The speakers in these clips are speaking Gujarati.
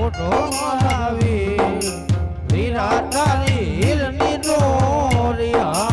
પોઢો મરાવી વીરા તારી હીરની ડોરિયા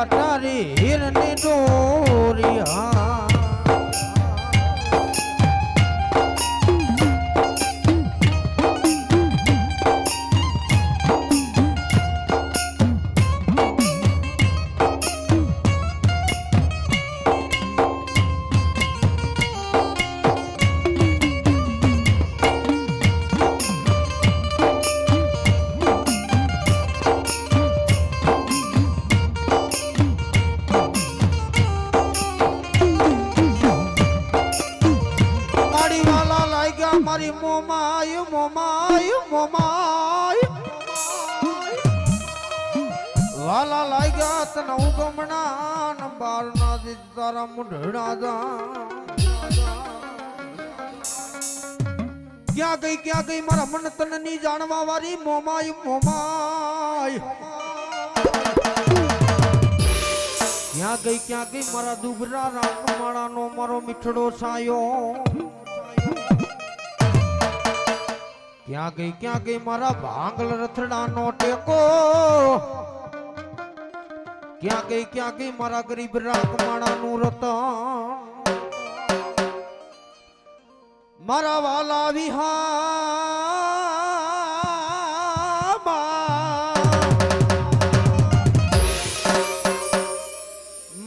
તારી હીરની ડોરિયા મારી મોમાય મોમાય મોમાય વાલા લાગ્યા તને ઉગમણા નંબર ના દી તારા મુઢડા જા ક્યાં ગઈ મારા મન તને ની જાણવા વાળી મોમાય મોમાય ક્યાં ગઈ મારા દુબરા રામમાળા નો મારો મીઠડો સાયો ક્યાં ગઈ મારા ભાંગલ રથડા નો ટેકો ક્યાં ગઈ મારા ગરીબ રાખમાણા નું રતન મારા વાલા વિહા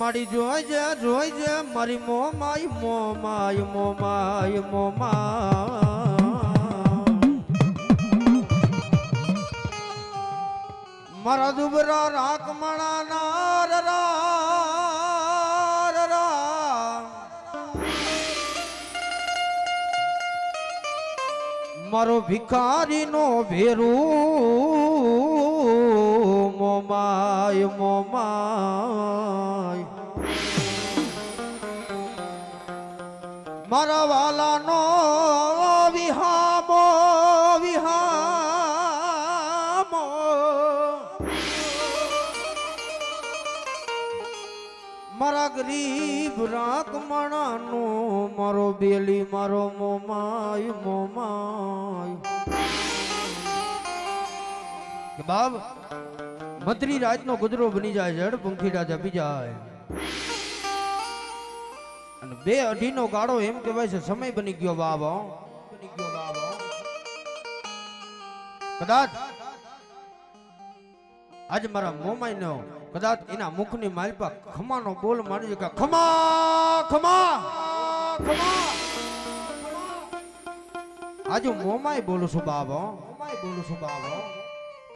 મારી જોઈ મારી મોમાય મારા દુબરા રાખમણા ના મારો ભિખારી નો ભેરું મોમાય મારા વાલા નો વિહામો મારા ગરીબ રાખમણા નો મારો બેલી મારો મોમાય કે બાબ મધરી રાત નો ગુજરો બની જાય જડ પંખી રાજા પી જાય અને 2-2.5 નો ગાળો એમ કહેવાય છે સમય બની ગયો બાબ કદાચ આજ મારા મોમાય નો કદાચ એના મુખની માલપા ખમાનો બોલ મારી કે ખમા આજે મોમાય બોલું છું બાબો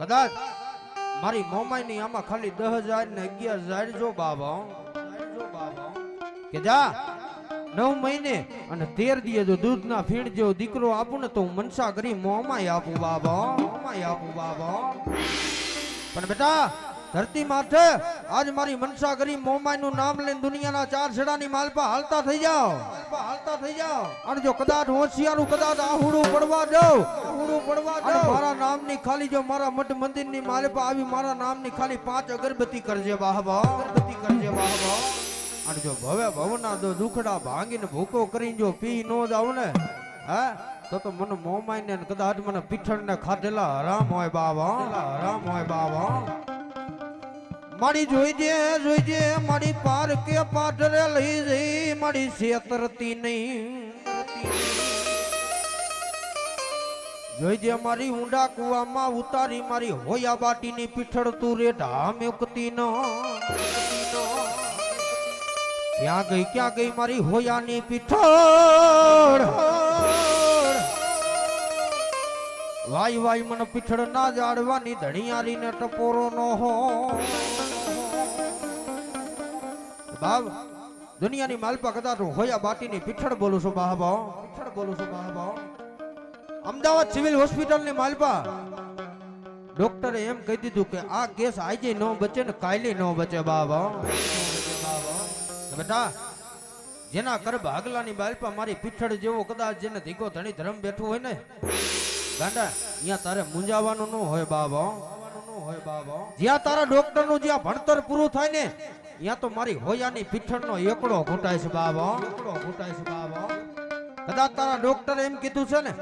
કદાચ મારી મોમાય ની આમાં ખાલી 10,000 ને 11,000 જો બાબો કે જા 9 મહિને અને 13 દીએ જો દૂધના ફીણ જેવો દીકરો આપું ને તો હું મનસા કરી મોમાય આપું બાબો પણ બેટા ધરતી માથે આજ મારી મનસા કરી મોમાય નું નામ લઈને દુનિયાના 4 છેડાની માલપા હાલતા થઈ જાઓ અને જો કદાચ હોશિયારું કદાચ આહુડું પડવા જાવ મારા નામની ખાલી જો મારા મઠ મંદિર ની માલપા આવી મારા નામની ખાલી 5 અગરબત્તી કરજે વાહબા અને જો ભવે ભવના દુખડા ભાંગીને ભૂકો કરીને જો પી નો જાવ ને હા તો મને મોમાય ને કદાચ મને પીઠળ ને ખાધેલા હરામ હોય બાબા મારી જોઈજે મારી પાર કે પાટરે લઈ જઈ મારી છેતરતી નહીં જોઈજે મારી ઊંડા કુવામાં ઉતારી મારી હોયા બાટીની પીઠળ તું રે ઢામ ઉકતી ન ક્યાં ગઈ મારી હોયાની પીઠળ વાય મને પીઠળ ના જાડવાની ધણિયારી ને ટપોરો નો હો બાપ દુનિયાની માલપા કદાચ હું હોયા બાટીની પીઠળ બોલું છું બાહબાઓ, પીઠળ બોલું છું બાહબાઓ. અમદાવાદ સિવિલ હોસ્પિટલની માલપા ડોક્ટરે એમ કહી દીધું કે આ કેસ આજે ન બચે ને કાલે ન બચે બાબા. બેટા જેના કર ભાગલાની બાલપા મારી પીઠળ જેવો કદાચ જેને ધીકો ધણી ધર્મ બેઠું હોય ને ગાંડા અહીંયા તારે મૂંઝાવાનું ન હોય બાબા, હોય બાબા. જ્યાં તારા ડોક્ટર નું જ્યાં ભણતર પૂરું થાય ને ત્યાં તો મારી હોયાની પીઠળનો એકડો ઘૂંટાય છે બાબા, એકડો ઘૂંટાય છે બાબા. કદાચ તારા ડોક્ટરે એમ કીધું છે ને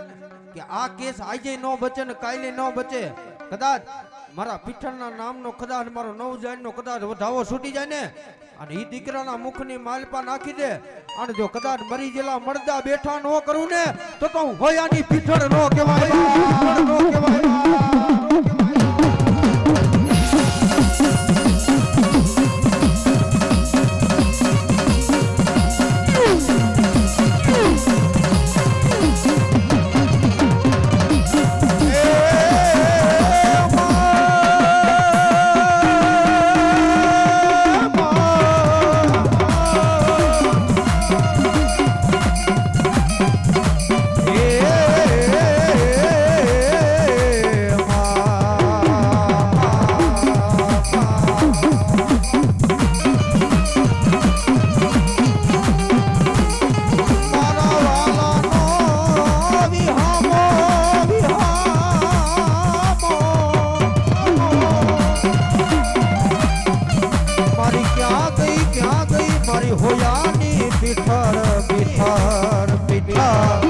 કે આ કેસ આજે ન બચે ને કાલે ન બચે, કદાચ મારા પીઠળના નામનો કદાચ મારો નવજાનનો કદાચ વધાવો છૂટી જાય ને અને ઈ દીકરાના મુખની માલપા નાખી દે અને જો કદાચ મરી ગયેલા મળદા બેઠા ન કરું ને તો હું હોયાની પીઠળ નો કહેવાય, નો કહેવાય. હોયાની પીઠળ પીઠળ પીઠળ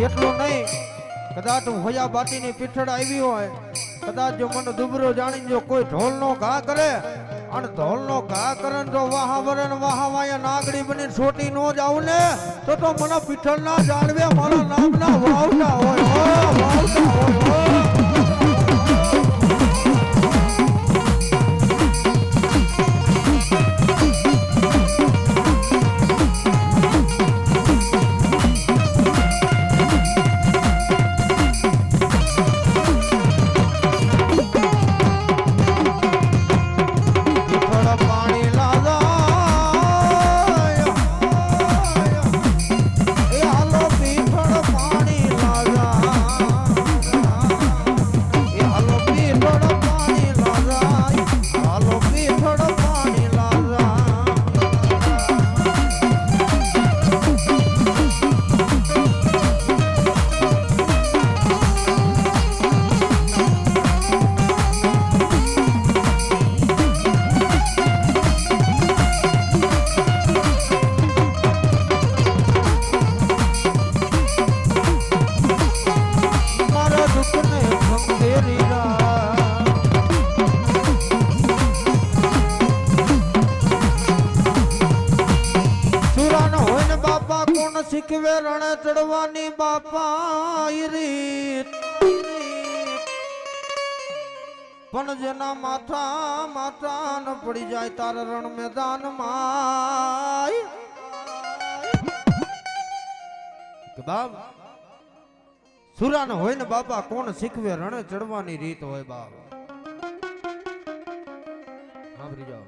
એટલું નહીં કદાચ હોયા બાટીની પીઠળ આવી હોય, કદાચ જો મને દુબરો જાણી જો કોઈ ઢોલ નો ઘા કરે અને ઢોલ નો ઘા કરે તો વાહાવરણ વાહાવાયા નાગડી બની છોટી નો જાવ ને તો મને પીઠળ ના જાણવે મારા નામ ના વાવતા હોય, વાવતા હોય. શીખવે રણે ચડવાની બાપા રીત, પણ જેના માથા માથા ન પડી જાય તારા રણ મેદાન માં બાપ સુરા ન હોય ને બાપા કોણ શીખવે રણે ચડવાની રીત હોય બાપ. સાંભળી જાઓ.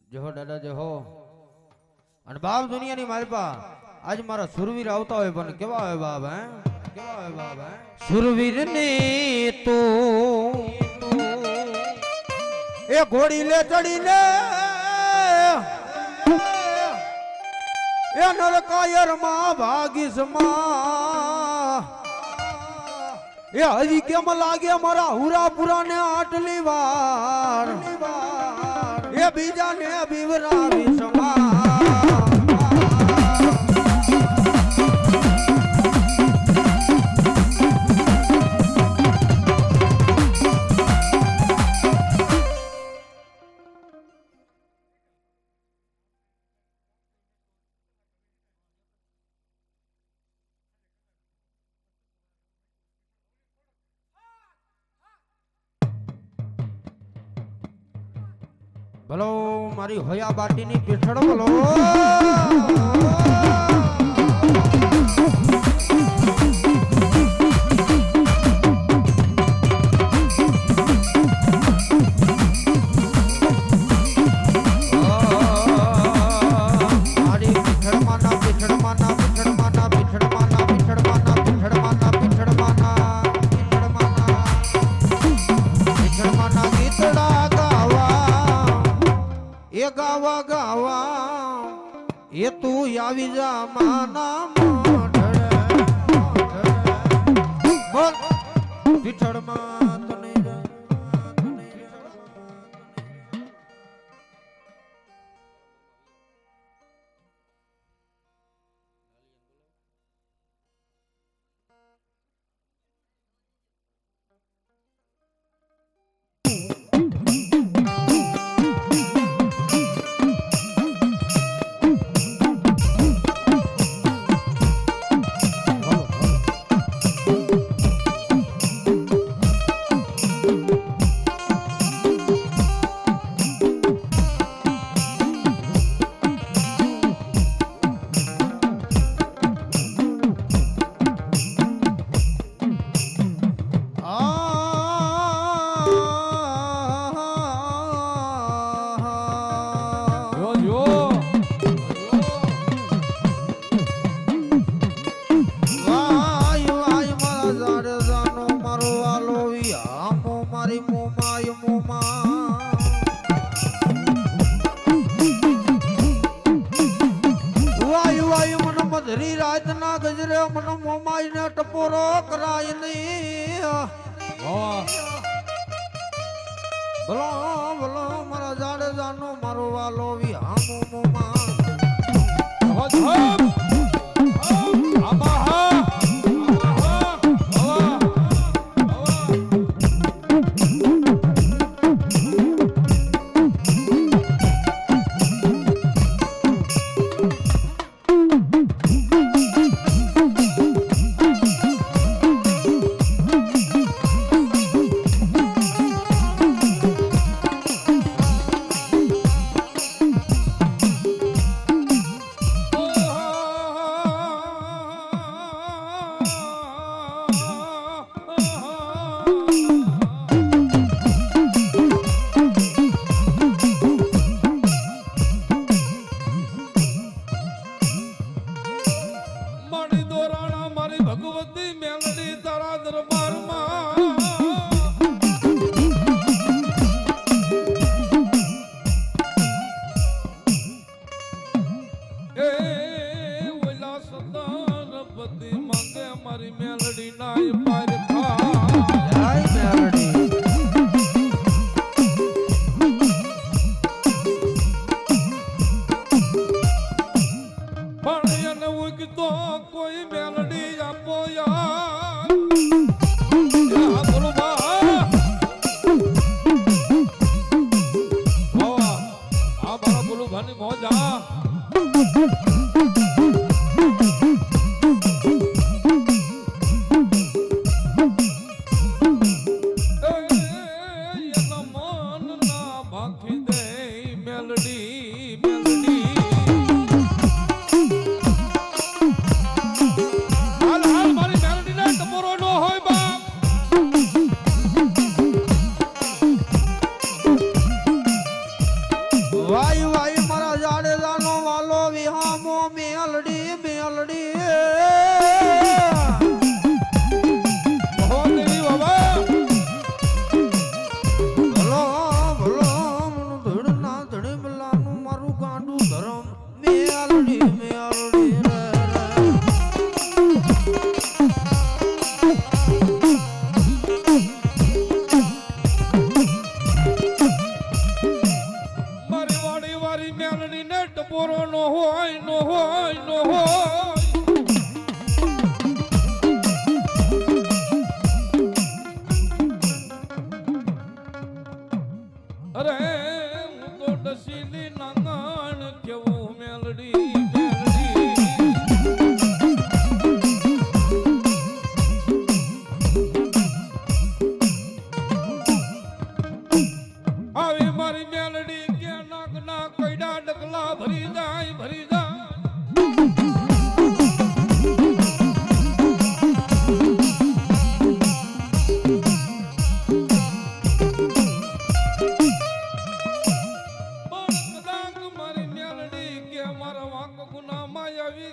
જહો દાદા જહો. અને બાપ દુનિયાની માલપા આજ મારા સુરવીર આવતા હોય પણ કેવા હોય બાપ હે કેવા હોય બાપ હે સુરવીર ને તો એ ઘોડી લે ચડીને એ નરકાયર માં ભાગીશ માં એ હજી કેમ લાગે મારા હુરાપુરા ને આટલી વાર એ બીજા ને બીવરાવી સમા ભલો મારી હોયા બાટીની પીઠળ ભલો ગાવા ગાવા એ તું આવી જા માના બોલ પીઠળમાં તને ગજરે મન મોમાઈ ને ટપોરો કરાય નહીં ભલો ભલો મારા જાડેજાનો મારો વાલો વિહામો મોમા વાય વાય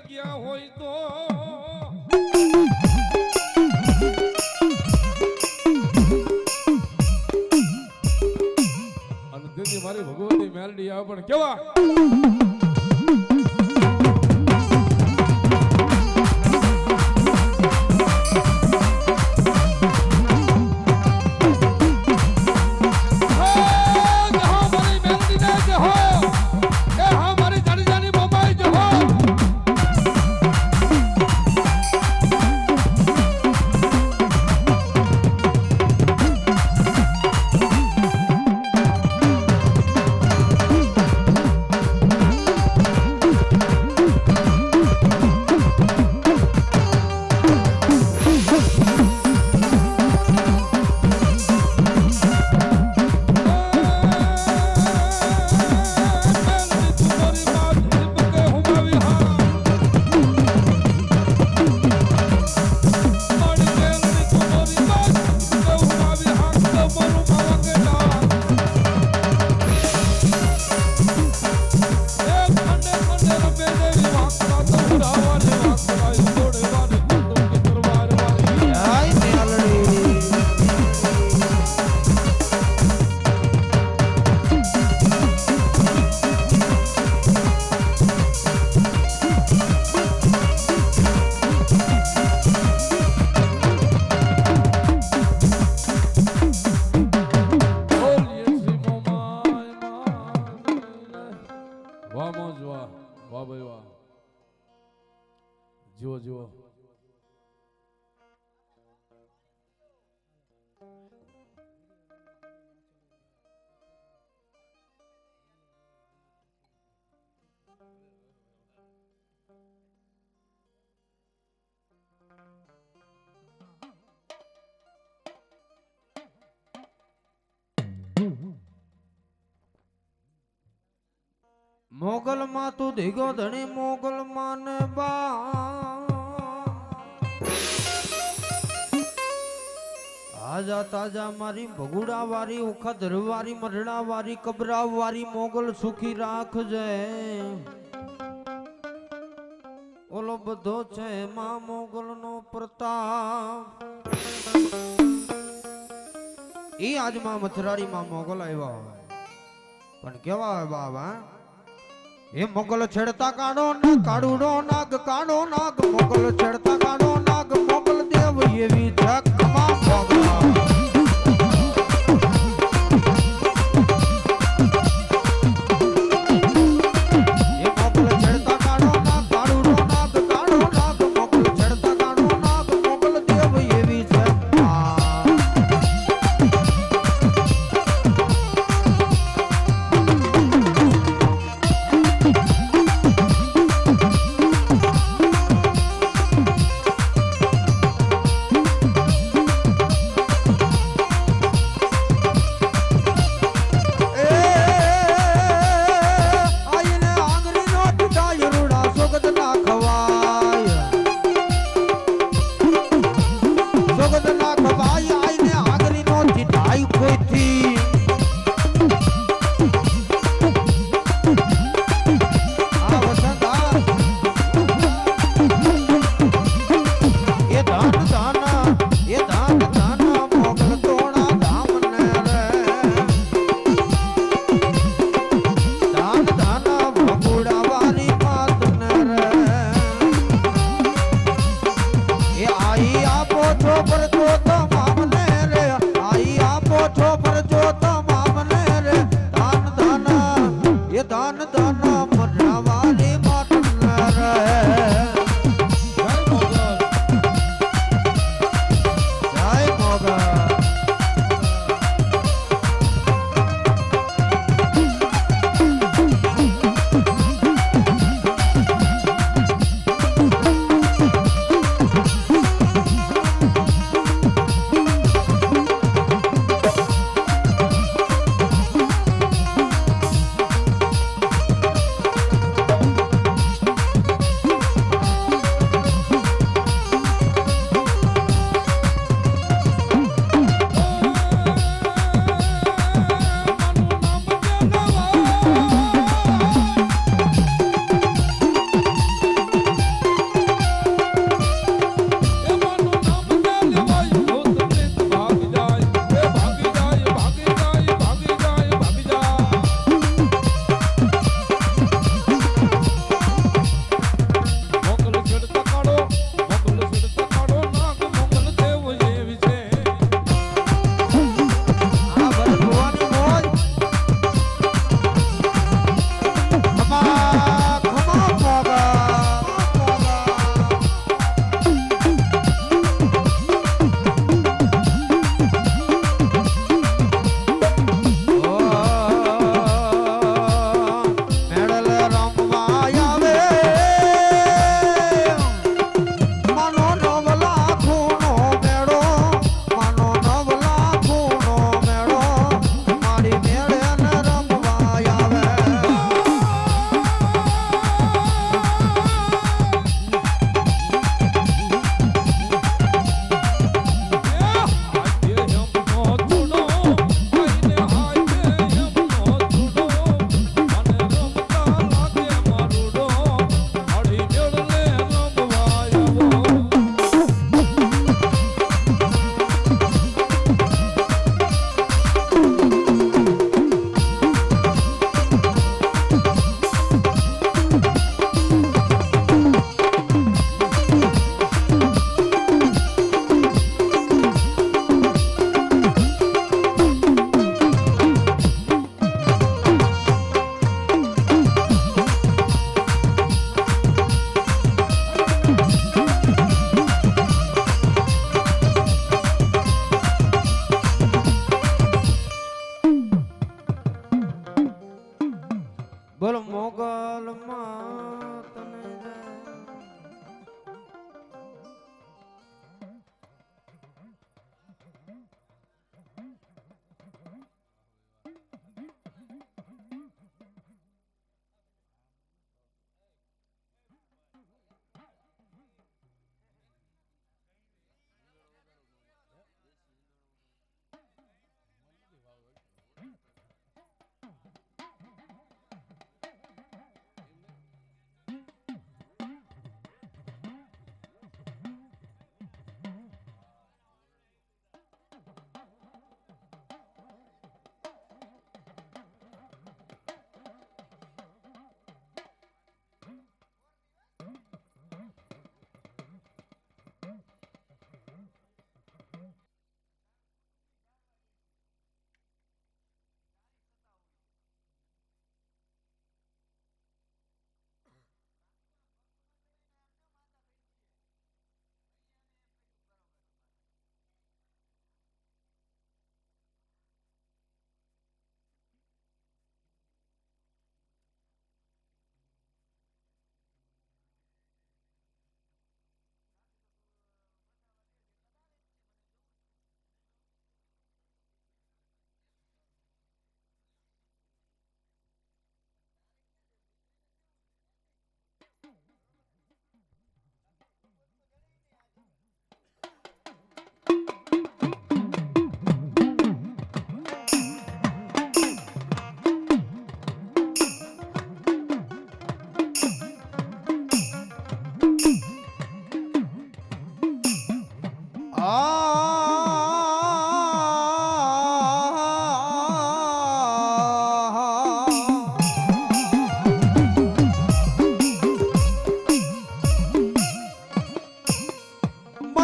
ગયા હોય તો અને તેથી મારી ભગવતી મેલડી આવે પણ કેવા જુઓ જુઓ મોગલ માં તું ધીગો ધણી મોગલ માન બા આજા તાજા મારી ભગુડા વારી ઉખદ વારી મરડા વારી કબરા વારી મોગલ સુખી રાખજે ઓલો બધો છે માં મોગલ નો પ્રતાપ ઈ આજ માં મથરારી માં મોગલ આવ્યા પણ કેવા હોય બાબા એ મોગલ છેડતા કાઢો ના કાઢુડો નાગ કાઢો નાગ મોગલ છેડતા કાઢો નાગ મોગલ દેવ એવી ધકમાં મોગલા એ મોગલ છેડતા કાઢો ના કાઢુડો નાગ કાઢો નાગ મોગલ છેડતા કાઢો નાગ મોગલ દેવ એવી ધકમાં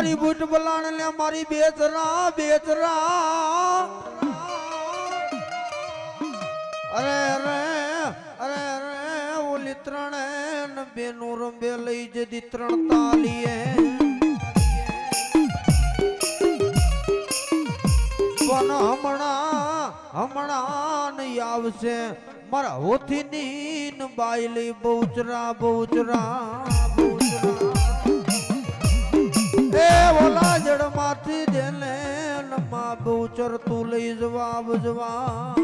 મારી બુટ બલાણ ને મારી બેચરા બેચરા અરે અરે અરે અરે ઓલી ત્રણે ને બેનું રંબે લઈ જતી ત્રણ તાલીએ પણ હમણાં નહીં આવશે મારા હોથી નીન બાયલી બહુચરા બહુચરા એ ઓલા જડ માંથી જેને માં બહુચર તું લઈ જવા બજવા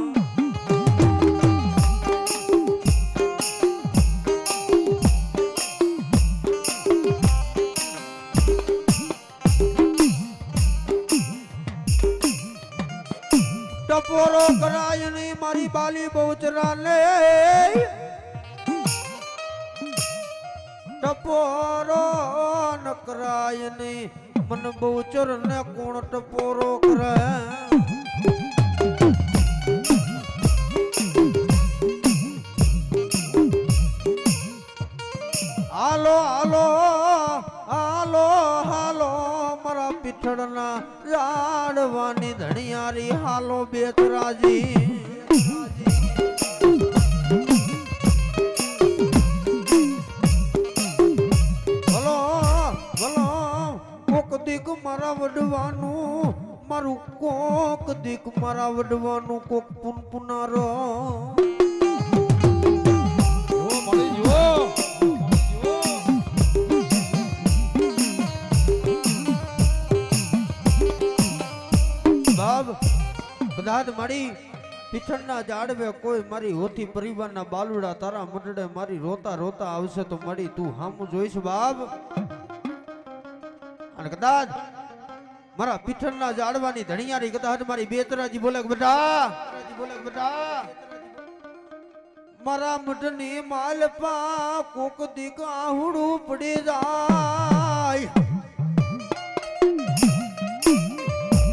ટપોરો કરાય નહીં મારી બાલી બહુચરા ને ટપોરો ન કરાય નહીં મન બહુચર ને કોણ ટપોરો કરે હાલો હાલો હાલો હાલો મારા પીઠળના ઝાડવાની ધણિયારી હાલો બેચરાજી ભલો ભલો કોક દીક મારા વડવાનું મારું કોક દીક મારા વડવાનું કોક પુનપુનારો મળી ગયો બાબ કદાચ મારી પીઠળના ઝાડવે કોઈ મારી હોથી પરિવારના બાલુડા તારા મંડળે મારી રોતા રોતા આવશે તો મળી તું હામું જોઈશ બાબ અને કદાચ મારા પીઠળના ઝાડવાની ધણિયારી કદાચ મારી બેચરાજી બોલે કે બેટા મારા મઢની માલપા કોક દીક આહુડું પડી જાય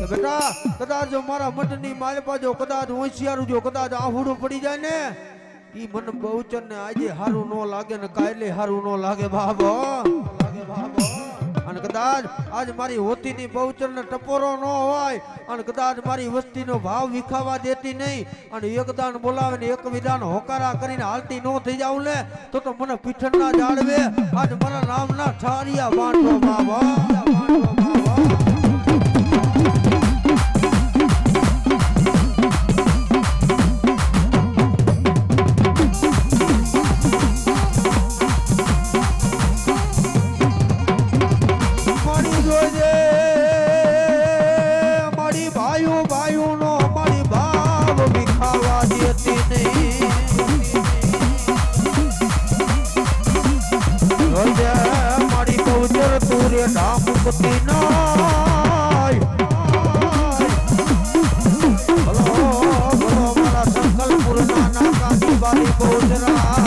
બેટા કદાચ જો મારા મઢની માલપા જો કદાચ હોશિયારું જો કદાચ આહુડું પડી જાય ને ઈ મન બહુચર ને આજે હારું નો લાગે ને કાલે હારું નો લાગે બાબો અને કદાચ આજ મારી હોતીની બહુચર ને ટપોરો નો હોય અને કદાચ મારી વસ્તીનો ભાવ વિખાવા દેતી નહીં અને એકદાન બોલાવે ને એક વિધાન હોકારા કરીને હાલતી નો થઈ જાવ ને તો મને પીઠણના જાળવે આજ મારા નામના ઠારિયા બાંધો બાબા મારી બહુચર તુરે ધામ પતિ નાય ભલો ભલો મારા સંકલ્પુર ના કાંદી બારી બહુચરા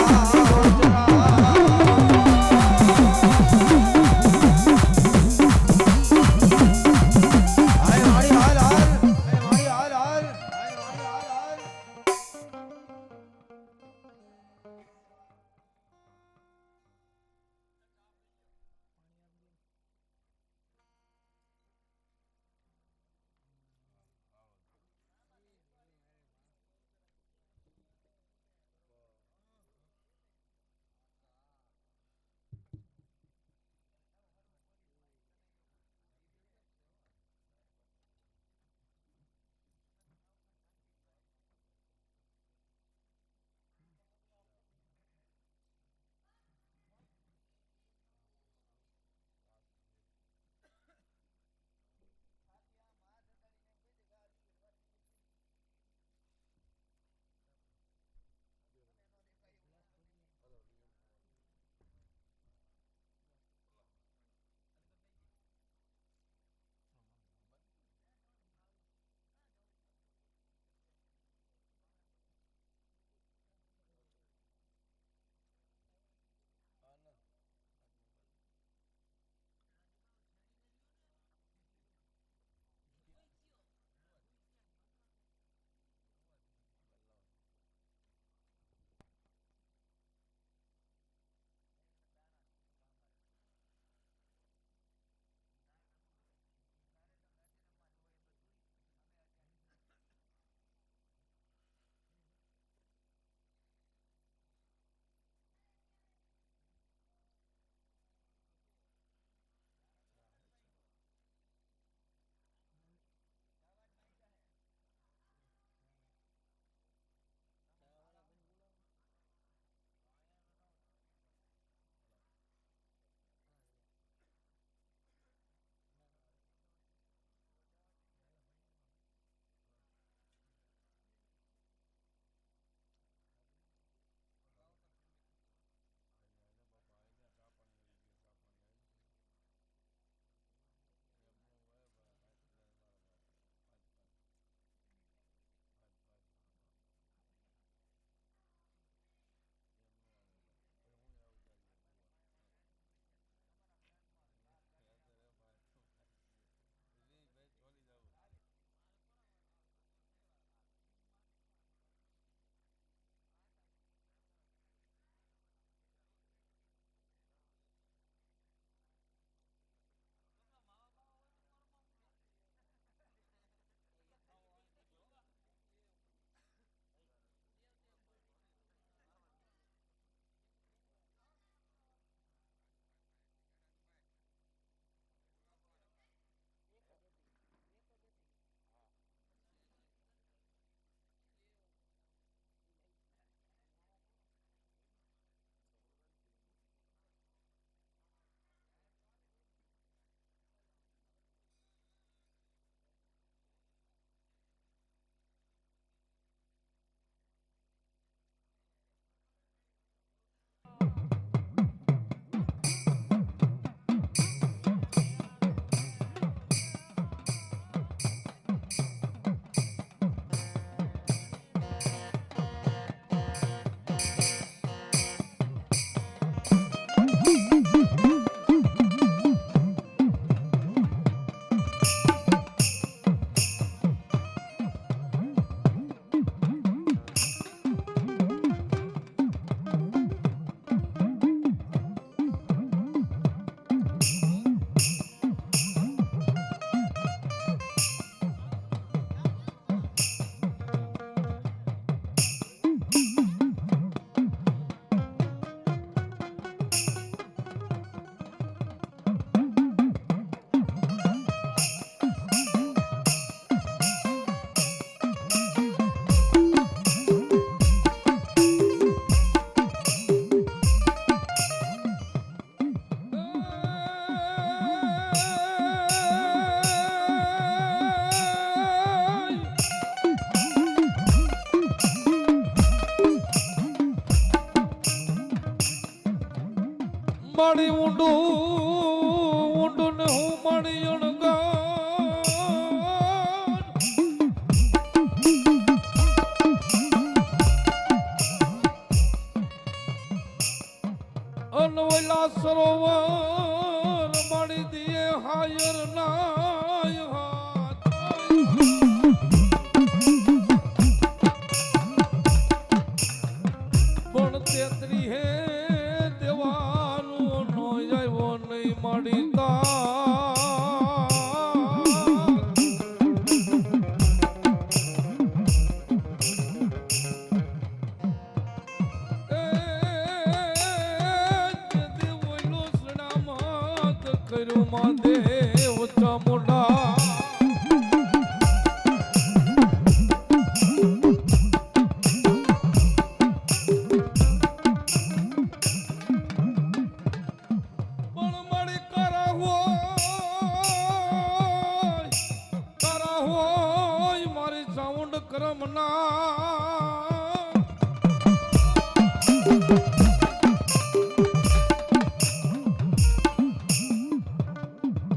મારી અનવલા સરોવર મારી દીએ હાયર નાય હાથ પણ તેતરી હે દેવાનું નો આવ્યો નહીં મારી દેવ ચામુંડા પણ મારી કરા હોય મારી ચામુંડ કરમના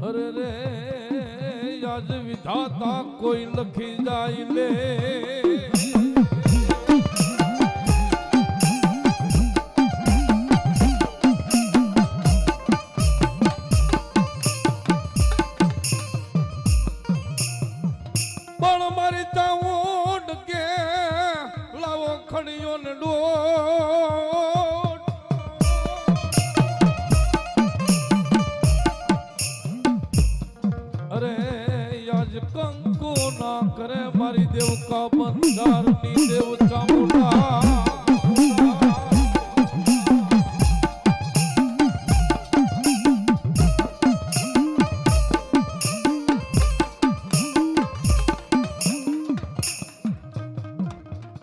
અરે રે આજ વિધાતા કોઈ લખી જાય લે પણ મારી ચાઉંડ કે લાવો ખડીયો ને ડોટ અરે આજ કંકુ ના કરે મારી દેવકા બંધારની દેવ ચામુંડા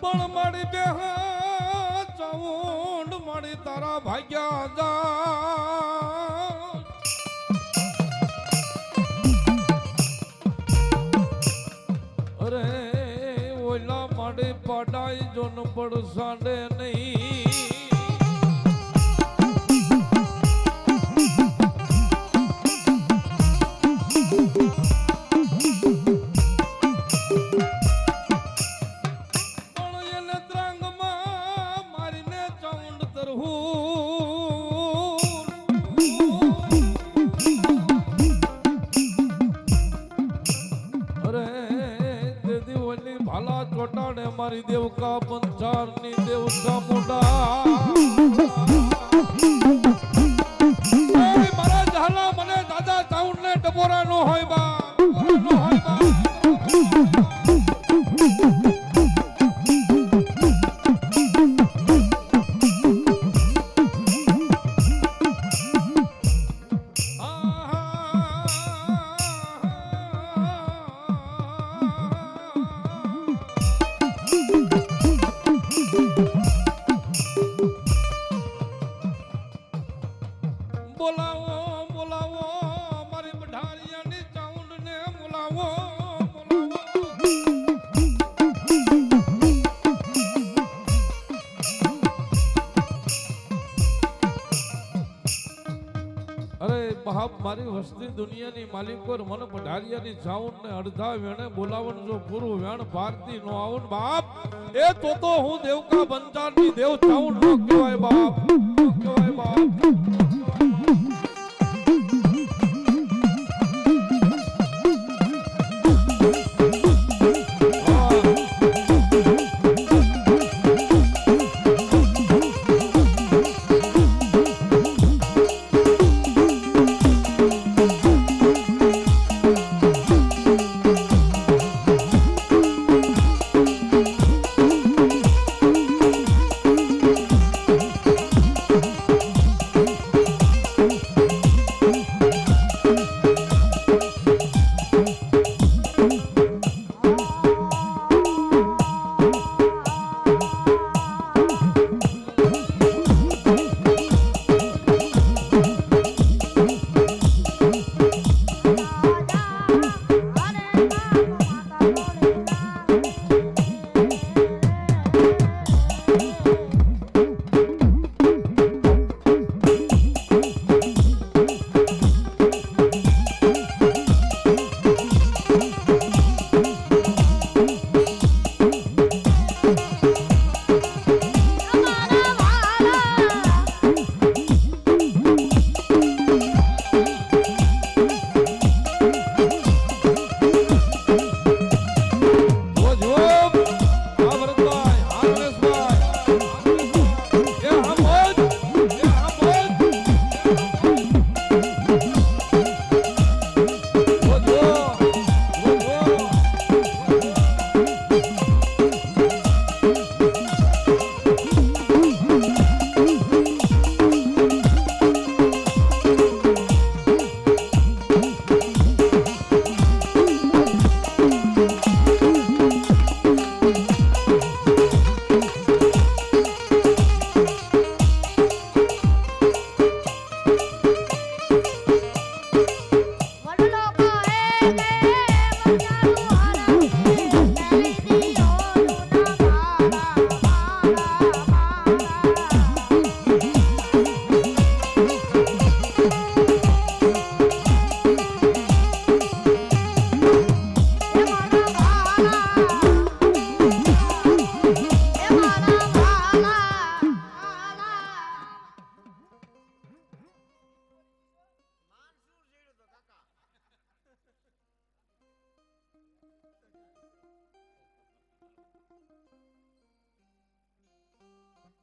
પણ મારી બેહ ચાઉંડ મારી તારા ભાગ્યા જા અરે ઓલા માડે પાડાઈ જોન પડસાડે નહીં પણ એને ત્રાંગમાં મારીને ચાઉંડ તરહું અરે ભાલા ચોટાડે મારી દેવકા પંચારની દેવ ચામુંડા મારા ઝાલા મને દાદા ચાઉંડ ને ટપોરા નો હોય બા બોલાવો બોલાવો મારી બઢારિયાની ચાઉંડ ને બોલાવો અરે બાપ મારી વસ્તી દુનિયાની માલિકો મને પઢારિયાની ચાઉંડ ને અડધા વેણે બોલાવન જો પૂરું વેણ ભારતી નો આવું બાપ એ તો હું દેવકા બંજારની દેવ ચાઉંડ નો કહેવાય બાપ કહેવાય બાપ હવે જે તમે કયો વાર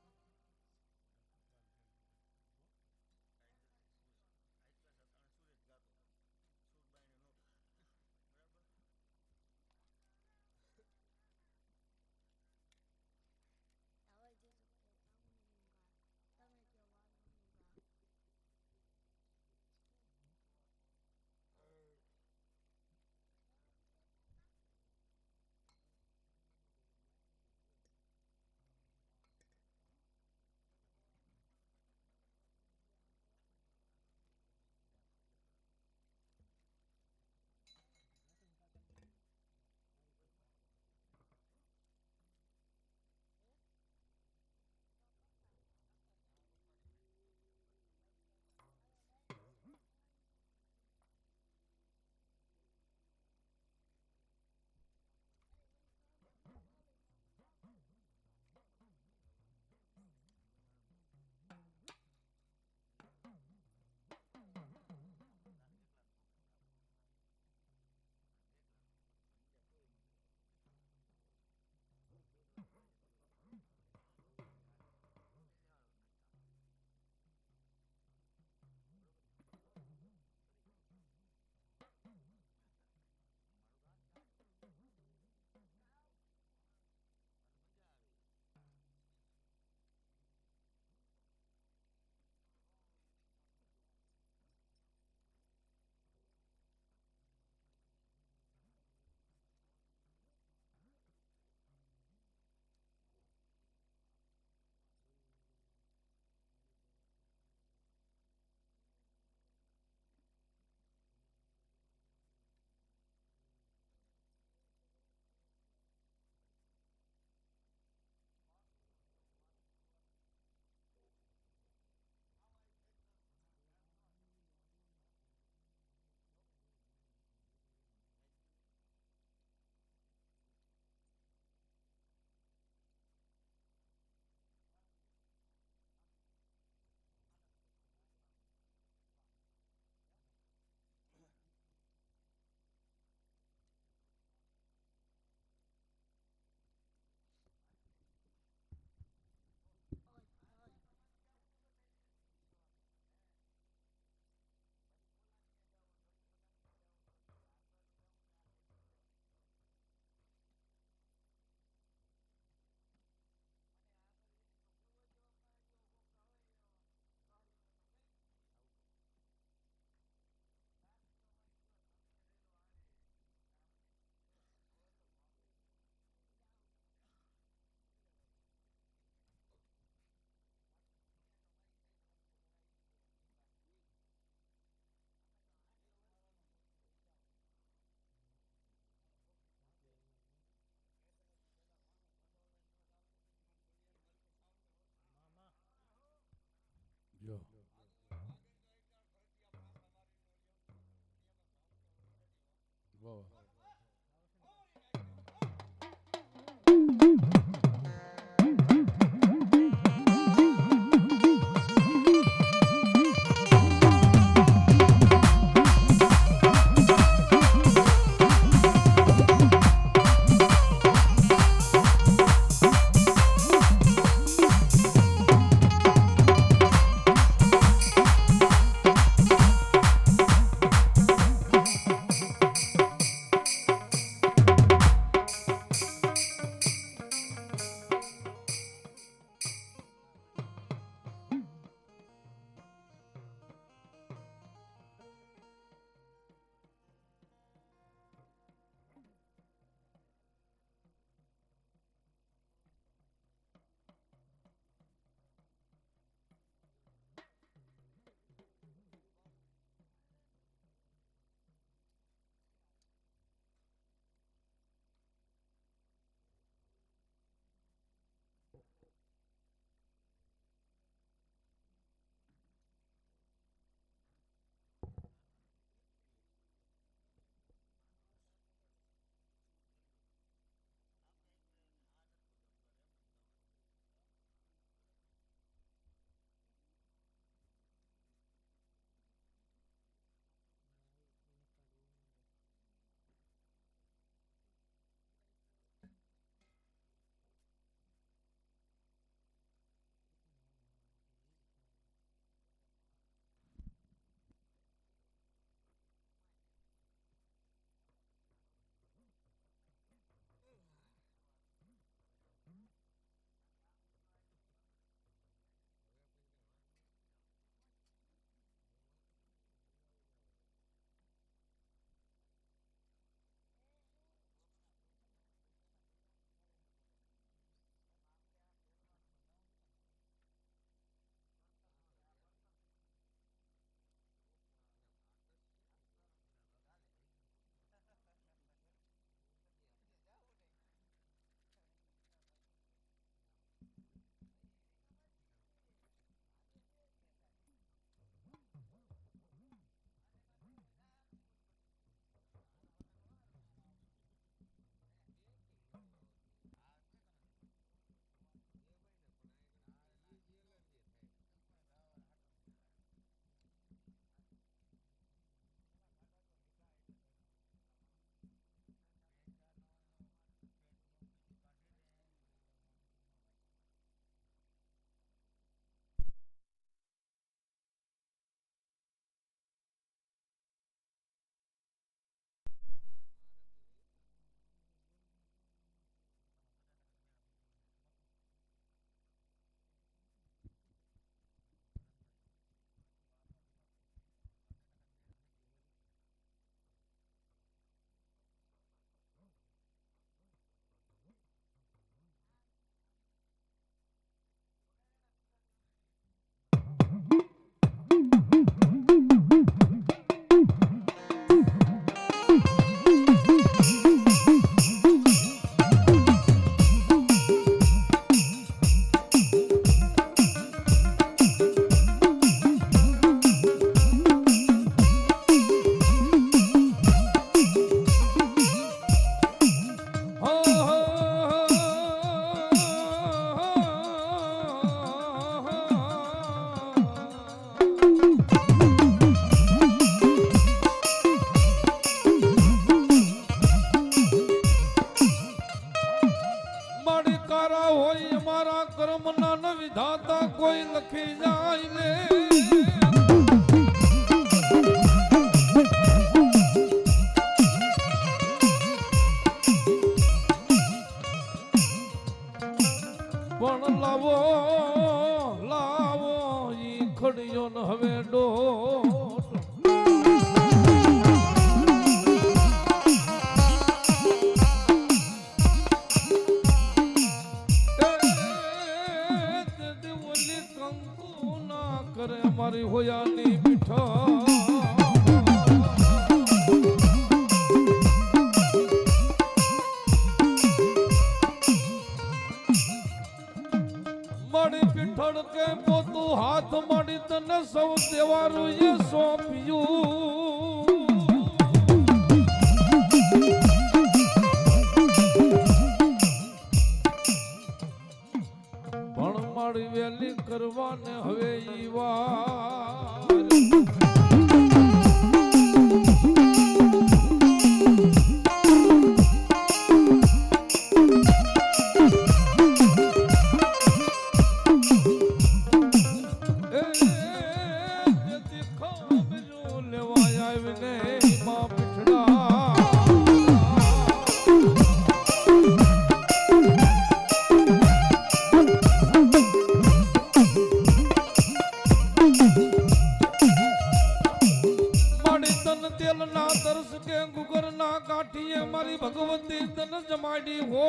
ચંદન તેલ ના તરસ કે ગુગર ના કાઠીએ મારી ભગવતી તન જમાડી હો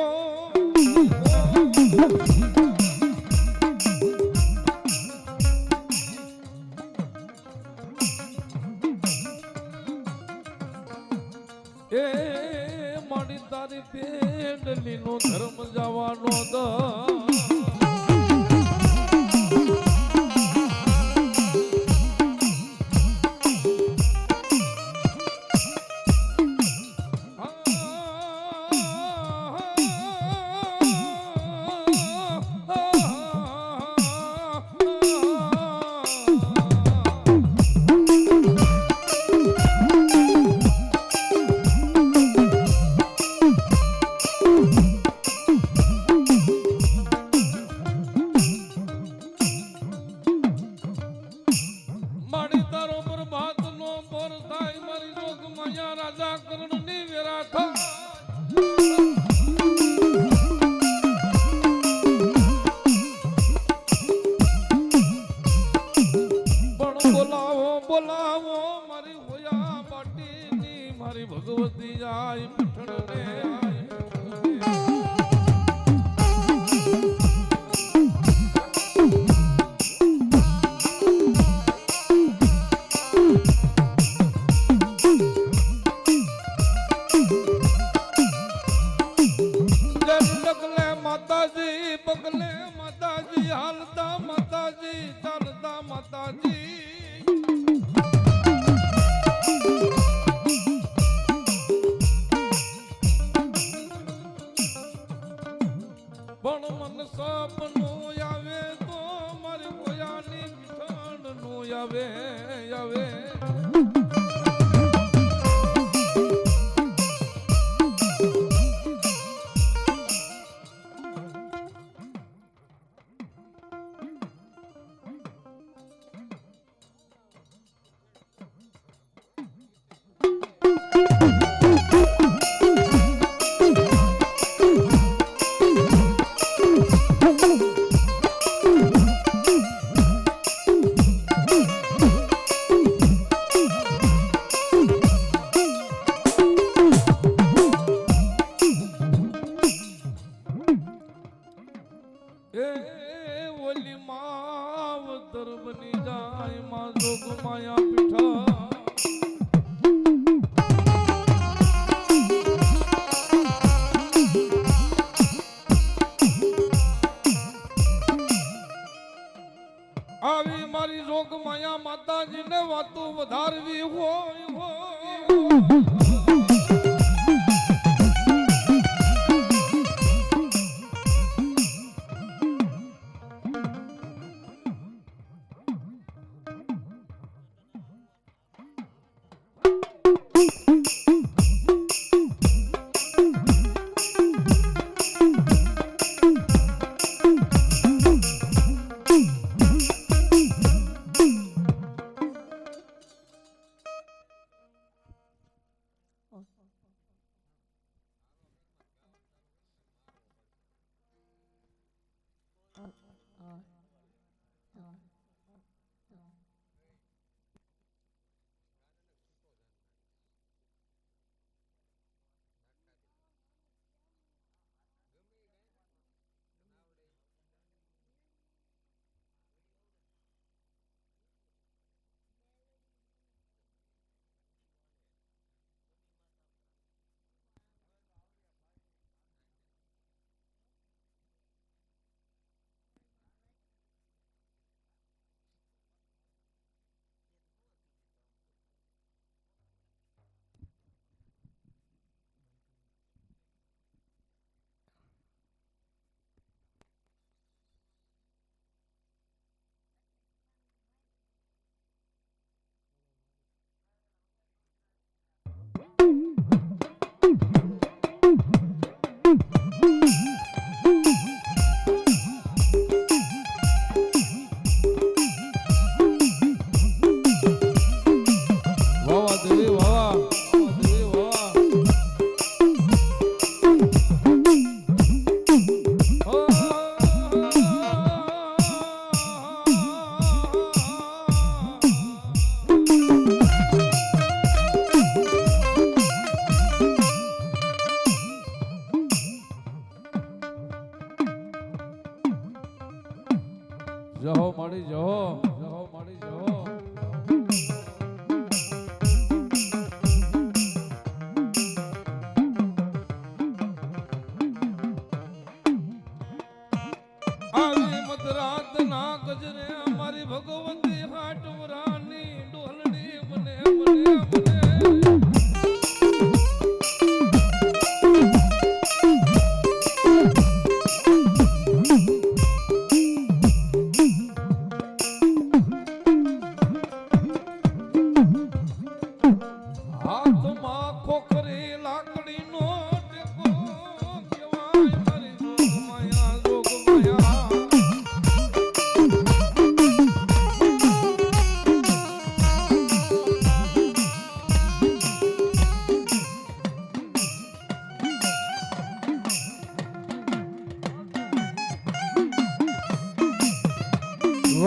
એ મારી તારી પેડલી નો ધર્મ જવાનો દ મારી તારો પર ભાત નો પર થાય મારી જોગ માયા રાજા કરણ ની વેરા પણ બોલાવો બોલાવો મારી હોયા પાટી ની મારી ભગવતી જાય પીઠણ ને પગલે માતાજી હાલતા માતાજી ચાલતા માતાજી પણ મન સપનું આવે તો મારી કોયાની પીઠાણનું આવે આવે ઓલી માવતર બની જાય માં જોગ માયા પીઠા આવી મારી જોગ માયા માતાજી ને વાતો વધારવી હોય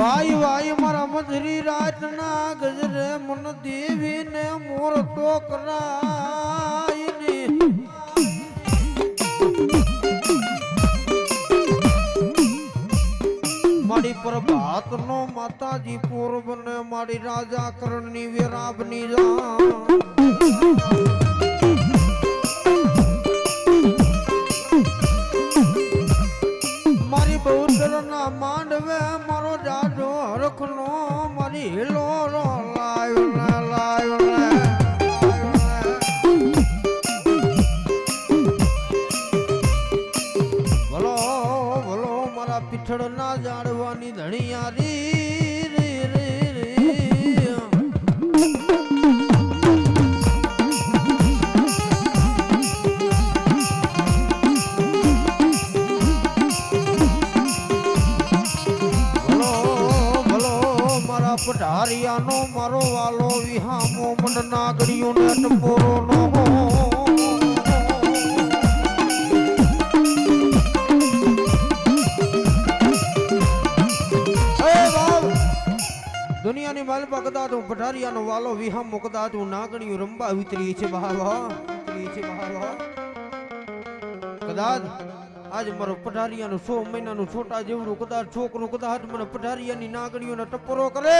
વાય વાય મારા મધરી રાતના ગજરે મન દેવીને મોર તો કરાય ને મારી પ્રભાત નો માતાજી પૂર્વ ને મારી રાજા કરણની વેરાબની જા મારી બહુતરના માંડવે મારો જાજો હરખનો મારી હિલો રો લાયો ને લાયો ને ભલો ભલો મારા પીઠળના જાડવાની ધણિયા રી રી રી રી પઢારિયાનો મારો વાલો વિહામો મન નાગરિયો ને ટપોરો નો દુનિયાની માલપા કદાચ હું પઢારિયાનો વાલો વિહામો કદાચ હું નાગરિયો રંબા વિતરી છે બહાવા વિતરી છે બહાવા કદાચ આજ મારો પઢારિયાનો 100 મહિનાનું છોટા જેવડું કદાચ છોકરું કદાચ મને પઢારિયાની નાગણીઓને ટપરો કરે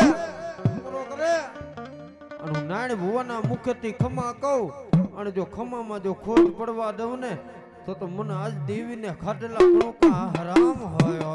અને હું નાણ ભુવાના મુખેથી ખમા કહું અને જો ખમામાં જો ખોટ પડવા દઉં ને તો મને આજ દેવીને ખાધેલા કણુકા હરામ હોય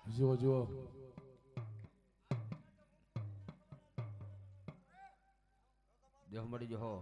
જુઓ જુઓ જો મળી જો હો